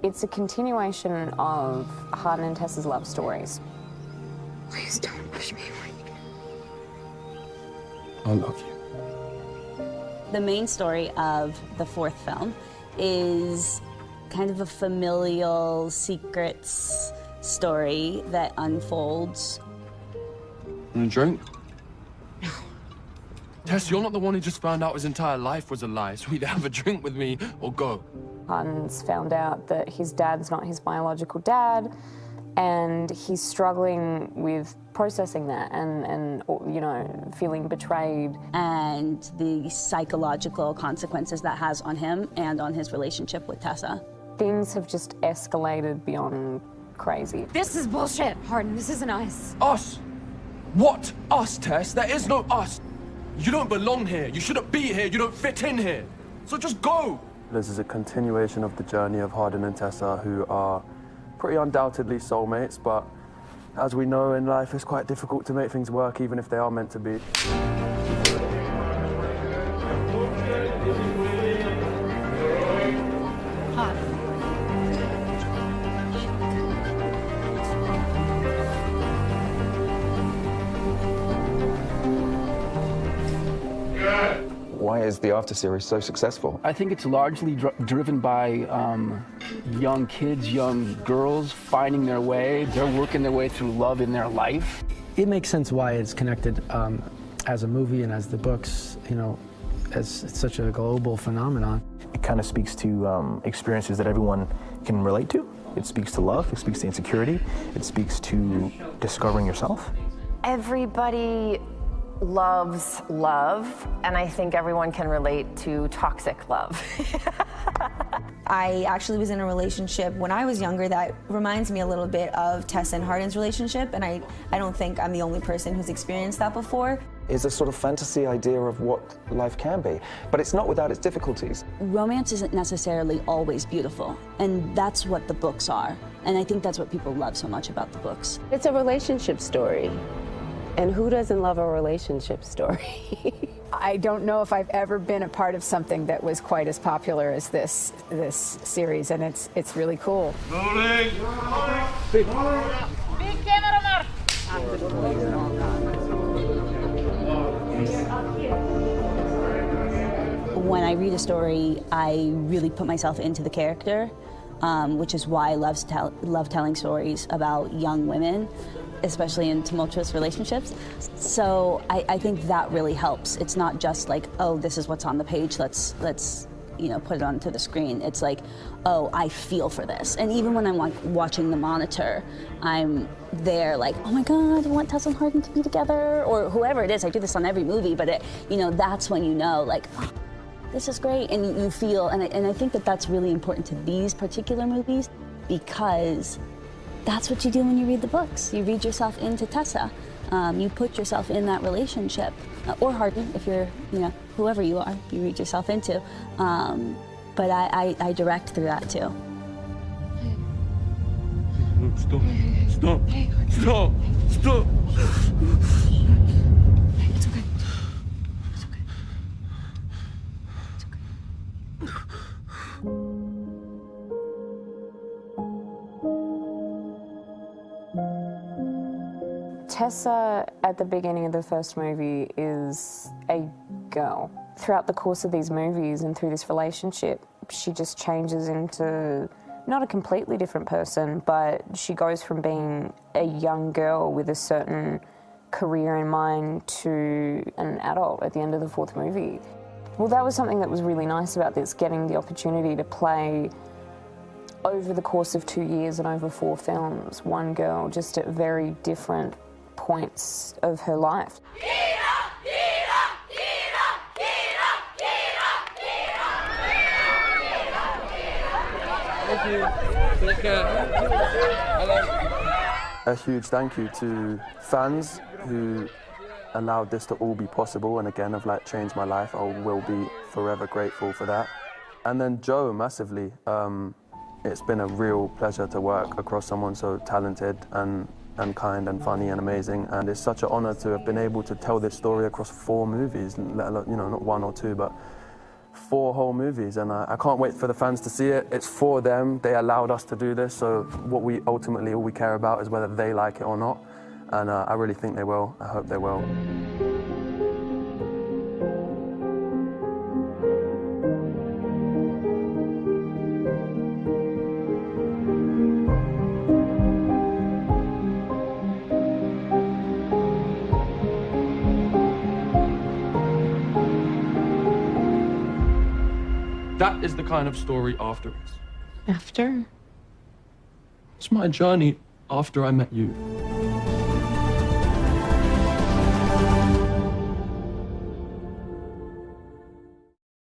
It's a continuation of Hardin and Tessa's love stories. Please don't push me away. I love you. The main story of the fourth film is kind of a familial secrets story that unfolds. Want a drink? No. Tess, you're not the one who just found out his entire life was a lie, so either have a drink with me or go. Hardin's found out that his dad's not his biological dad, and he's struggling with processing that and you know, feeling betrayed. And the psychological consequences that has on him and on his relationship with Tessa. Things have just escalated beyond crazy. This is bullshit, Hardin. This isn't us. Us? What? Us, Tess? There is no us. You don't belong here. You shouldn't be here. You don't fit in here. So just go. This is a continuation of the journey of Hardin and Tessa, who are pretty undoubtedly soulmates, but as we know in life, it's quite difficult to make things work, even if they are meant to be. Why is the After series so successful? I think it's largely driven by young kids, young girls finding their way. They're working their way through love in their life. It makes sense why it's connected as a movie and as the books, you know, as it's such a global phenomenon. It kind of speaks to experiences that everyone can relate to. It speaks to love, it speaks to insecurity, it speaks to discovering yourself. Everybody loves love, and I think everyone can relate to toxic love. I actually was in a relationship when I was younger that reminds me a little bit of Tessa and Hardin's relationship, and I don't think I'm the only person who's experienced that before. Is a sort of fantasy idea of what life can be, but it's not without its difficulties. Romance isn't necessarily always beautiful, and that's what the books are. And I think that's what people love so much about the books. It's a relationship story. And who doesn't love a relationship story? I don't know if I've ever been a part of something that was quite as popular as this series, and it's really cool. When I read a story, I really put myself into the character, which is why I love telling stories about young women, especially in tumultuous relationships. So I think that really helps. It's not just like, oh, this is what's on the page, let's you know, put it onto the screen. It's like, oh, I feel for this. And even when I'm like watching the monitor, I'm there like, oh my God, I want Tessa and Hardin to be together, or whoever it is. I do this on every movie, but you know, that's when you know, like, oh, this is great, and you feel, and I think that that's really important to these particular movies, because that's what you do when you read the books. You read yourself into Tessa. You put yourself in that relationship, or Hardin, if you're, you know, whoever you are, you read yourself into. But I direct through that too. Stop, stop, stop, stop. It's okay. It's okay. It's okay. Tessa, at the beginning of the first movie, is a girl. Throughout the course of these movies and through this relationship, she just changes into not a completely different person, but she goes from being a young girl with a certain career in mind to an adult at the end of the fourth movie. Well, that was something that was really nice about this, getting the opportunity to play over the course of 2 years and over 4 films, one girl, just at very different points of her life. Thank you. Take care. A huge thank you to fans who allowed this to all be possible, and again, have like changed my life. I will be forever grateful for that. And then Joe, massively. It's been a real pleasure to work across someone so talented and kind and funny and amazing, and it's such an honor to have been able to tell this story across 4 movies, let alone, you know, not 1 or 2, but 4 whole movies, and I can't wait for the fans to see it. It's for them. They allowed us to do this, so what we ultimately, all we care about is whether they like it or not, and I really think they will. I hope they will. That is the kind of story After is. After? It's my journey after I met you.